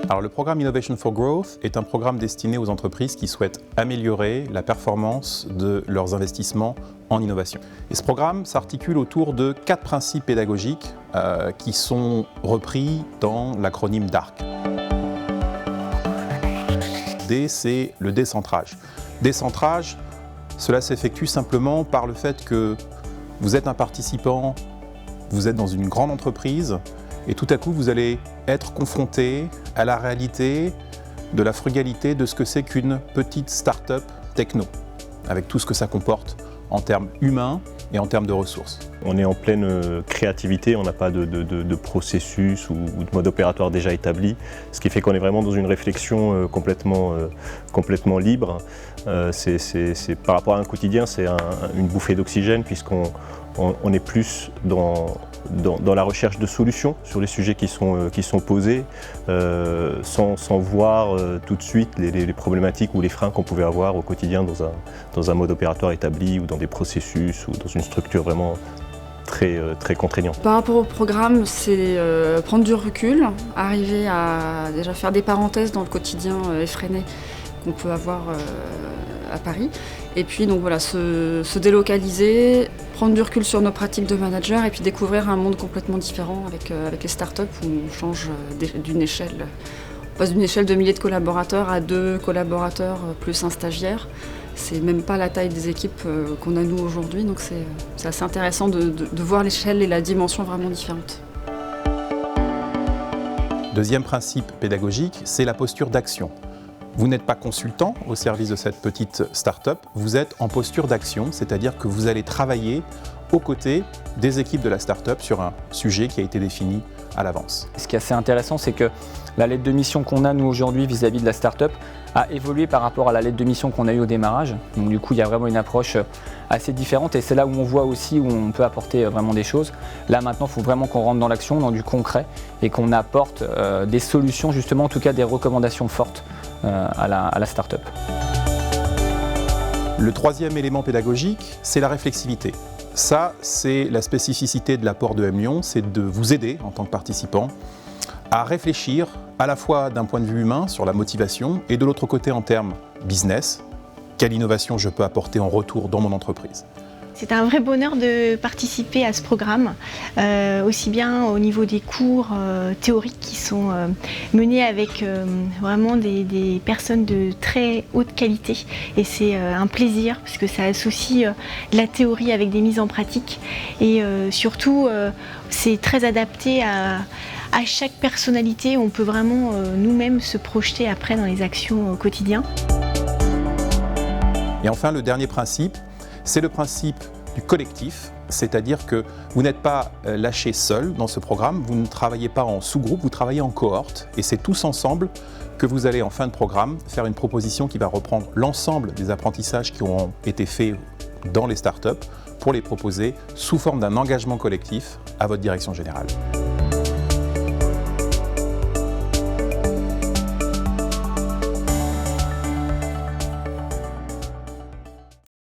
Alors, le programme Innovation for Growth est un programme destiné aux entreprises qui souhaitent améliorer la performance de leurs investissements en innovation. Et ce programme s'articule autour de 4 principes pédagogiques qui sont repris dans l'acronyme DARC. D, c'est le décentrage. Décentrage, cela s'effectue simplement par le fait que vous êtes un participant, vous êtes dans une grande entreprise, et tout à coup, vous allez être confronté à la réalité de la frugalité de ce que c'est qu'une petite start-up techno, avec tout ce que ça comporte en termes humains et en termes de ressources. On est en pleine créativité, on n'a pas de processus ou de mode opératoire déjà établi, ce qui fait qu'on est vraiment dans une réflexion complètement libre. C'est par rapport à un quotidien, c'est une bouffée d'oxygène puisqu'on est plus dans la recherche de solutions sur les sujets qui sont posés, sans voir tout de suite les problématiques ou les freins qu'on pouvait avoir au quotidien dans un mode opératoire établi ou dans des processus ou dans une structure vraiment très contraignante. Par rapport au programme, c'est prendre du recul, arriver à déjà faire des parenthèses dans le quotidien effréné qu'on peut avoir à Paris. Et puis donc voilà, se délocaliser, prendre du recul sur nos pratiques de manager et puis découvrir un monde complètement différent avec les startups où on change d'une échelle. On passe d'une échelle de milliers de collaborateurs à 2 collaborateurs plus un stagiaire. C'est même pas la taille des équipes qu'on a nous aujourd'hui, donc c'est assez intéressant de voir l'échelle et la dimension vraiment différentes. Deuxième principe pédagogique, c'est la posture d'action. Vous n'êtes pas consultant au service de cette petite start-up, vous êtes en posture d'action, c'est-à-dire que vous allez travailler aux côtés des équipes de la start-up sur un sujet qui a été défini à l'avance. Ce qui est assez intéressant, c'est que la lettre de mission qu'on a nous aujourd'hui vis-à-vis de la start-up a évolué par rapport à la lettre de mission qu'on a eue au démarrage. Donc du coup, il y a vraiment une approche assez différente et c'est là où on voit aussi où on peut apporter vraiment des choses. Là maintenant, il faut vraiment qu'on rentre dans l'action, dans du concret et qu'on apporte des solutions, justement, en tout cas des recommandations fortes à la start-up. Le troisième élément pédagogique, c'est la réflexivité. Ça, c'est la spécificité de l'apport de M Lyon, c'est de vous aider en tant que participant à réfléchir à la fois d'un point de vue humain sur la motivation et de l'autre côté en termes business, quelle innovation je peux apporter en retour dans mon entreprise. C'est un vrai bonheur de participer à ce programme, aussi bien au niveau des cours théoriques qui sont menés avec vraiment des personnes de très haute qualité. Et c'est un plaisir parce que ça associe la théorie avec des mises en pratique. Et surtout, c'est très adapté à chaque personnalité. On peut vraiment nous-mêmes se projeter après dans les actions au quotidien. Et enfin, le dernier principe, c'est le principe du collectif, c'est-à-dire que vous n'êtes pas lâché seul dans ce programme, vous ne travaillez pas en sous-groupe, vous travaillez en cohorte et c'est tous ensemble que vous allez en fin de programme faire une proposition qui va reprendre l'ensemble des apprentissages qui ont été faits dans les startups pour les proposer sous forme d'un engagement collectif à votre direction générale.